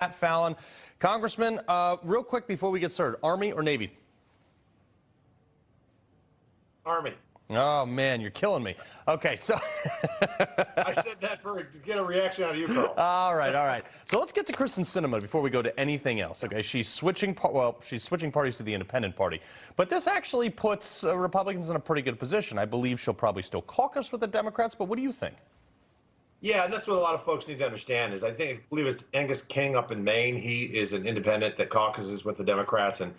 Fallon. Congressman, real quick before we get started, Army or Navy? Army. Oh, man, you're killing me. Okay, so... I said that to get a reaction out of you, Carl. All right. So let's get to Kristen Sinema before we go to anything else, okay? She's switching parties to the Independent Party. But this actually puts Republicans in a pretty good position. I believe she'll probably still caucus with the Democrats, but what do you think? Yeah, and that's what a lot of folks need to understand is I believe it's Angus King up in Maine. He is an independent that caucuses with the Democrats, and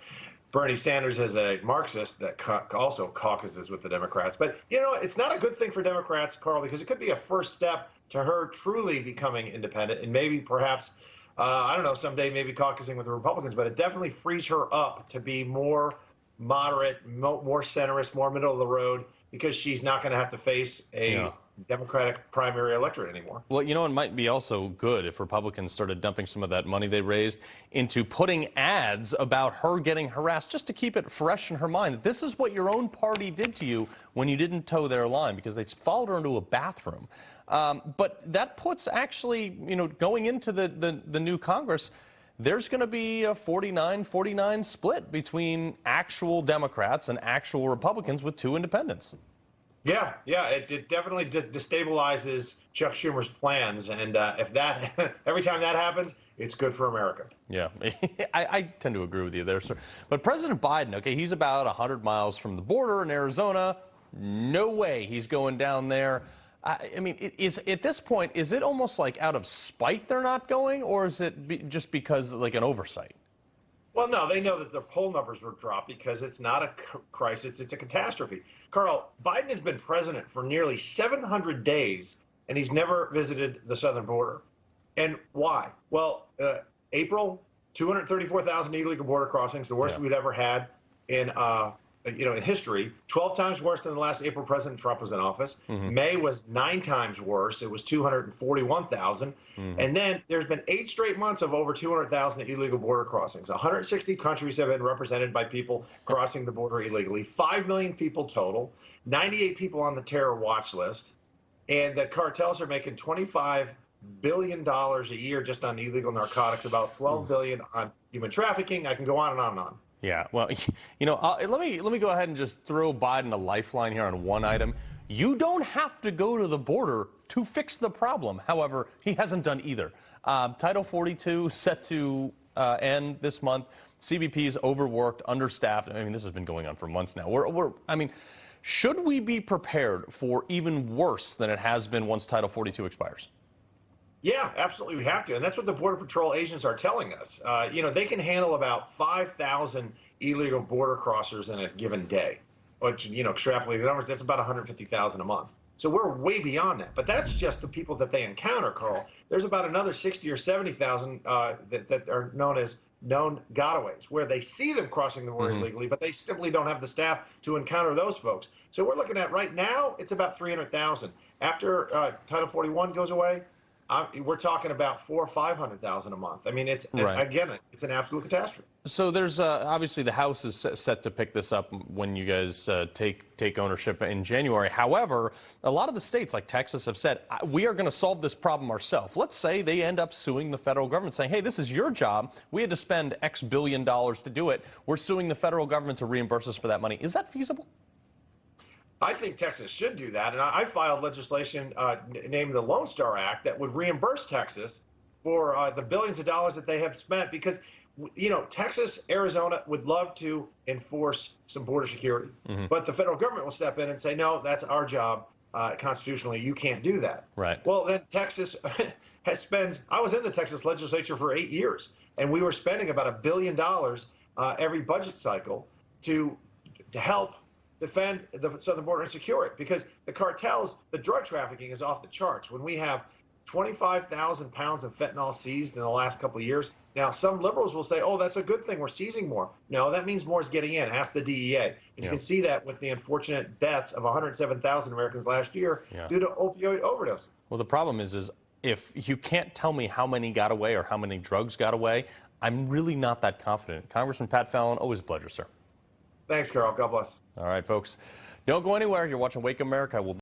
Bernie Sanders is a Marxist that also caucuses with the Democrats. But, you know, it's not a good thing for Democrats, Carl, because it could be a first step to her truly becoming independent and maybe perhaps, I don't know, someday maybe caucusing with the Republicans. But it definitely frees her up to be more moderate, more centrist, more middle of the road, because she's not going to have to face a Democratic primary electorate anymore. Well, you know, it might be also good if Republicans started dumping some of that money they raised into putting ads about her getting harassed, just to keep it fresh in her mind. This is what your own party did to you when you didn't toe their line, because they followed her into a bathroom. But that puts actually, you know, going into the new Congress, there's going to be a 49-49 split between actual Democrats and actual Republicans with two independents. Yeah, it definitely destabilizes Chuck Schumer's plans, and if that every time that happens, it's good for America. Yeah, I tend to agree with you there, sir. But President Biden, okay, he's about 100 miles from the border in Arizona. No way he's going down there. I mean, at this point, is it almost like out of spite they're not going, or is it just because like an oversight? Well, no, they know that their poll numbers were dropped because it's not a crisis, it's a catastrophe. Carl, Biden has been president for nearly 700 days, and he's never visited the southern border. And why? Well, April, 234,000 illegal border crossings, the worst we'd ever had in in history, 12 times worse than the last April President Trump was in office. May was 9 times worse. It was 241,000. And then there's been 8 straight months of over 200,000 illegal border crossings. 160 countries have been represented by people crossing the border illegally. 5 million people total, 98 people on the terror watch list. And the cartels are making $25 billion a year just on illegal narcotics, about $12 billion on human trafficking. I can go on and on and on. Yeah, well, you know, let me go ahead and just throw Biden a lifeline here on one item. You don't have to go to the border to fix the problem. However, he hasn't done either. Title 42 set to end this month. CBP is overworked, understaffed. I mean, this has been going on for months now. I mean, should we be prepared for even worse than it has been once Title 42 expires? Yeah, absolutely. We have to. And that's what the Border Patrol agents are telling us. You know, they can handle about 5,000 illegal border crossers in a given day, which, you know, extrapolating the numbers, that's about 150,000 a month. So we're way beyond that. But that's just the people that they encounter, Carl. There's about another 60 or 70,000 that are known as known gotaways, where they see them crossing the border illegally, but they simply don't have the staff to encounter those folks. So we're looking at right now, it's about 300,000. After Title 41 goes away, we're talking about 400,000 or 500,000 a month. I mean, it's again, it's an absolute catastrophe. So there's obviously the House is set to pick this up when you guys take ownership in January. However, a lot of the states like Texas have said we are going to solve this problem ourselves. Let's say they end up suing the federal government, saying, "Hey, this is your job. We had to spend X billion dollars to do it. We're suing the federal government to reimburse us for that money." Is that feasible? I think Texas should do that, and I filed legislation named the Lone Star Act that would reimburse Texas for the billions of dollars that they have spent, because, you know, Texas, Arizona would love to enforce some border security, but the federal government will step in and say, no, that's our job. Constitutionally, you can't do that. Right. Well, then Texas I was in the Texas legislature for 8 years, and we were spending about $1 billion every budget cycle to help defend the southern border and secure it, because the cartels, the drug trafficking is off the charts. When we have 25,000 pounds of fentanyl seized in the last couple of years, now some liberals will say, oh, that's a good thing, we're seizing more. No, that means more is getting in. Ask the DEA. And you can see that with the unfortunate deaths of 107,000 Americans last year due to opioid overdose. Well, the problem is if you can't tell me how many got away or how many drugs got away, I'm really not that confident. Congressman Pat Fallon, always a pleasure, sir. Thanks, Carl. God bless. All right, folks. Don't go anywhere. You're watching Wake America. We'll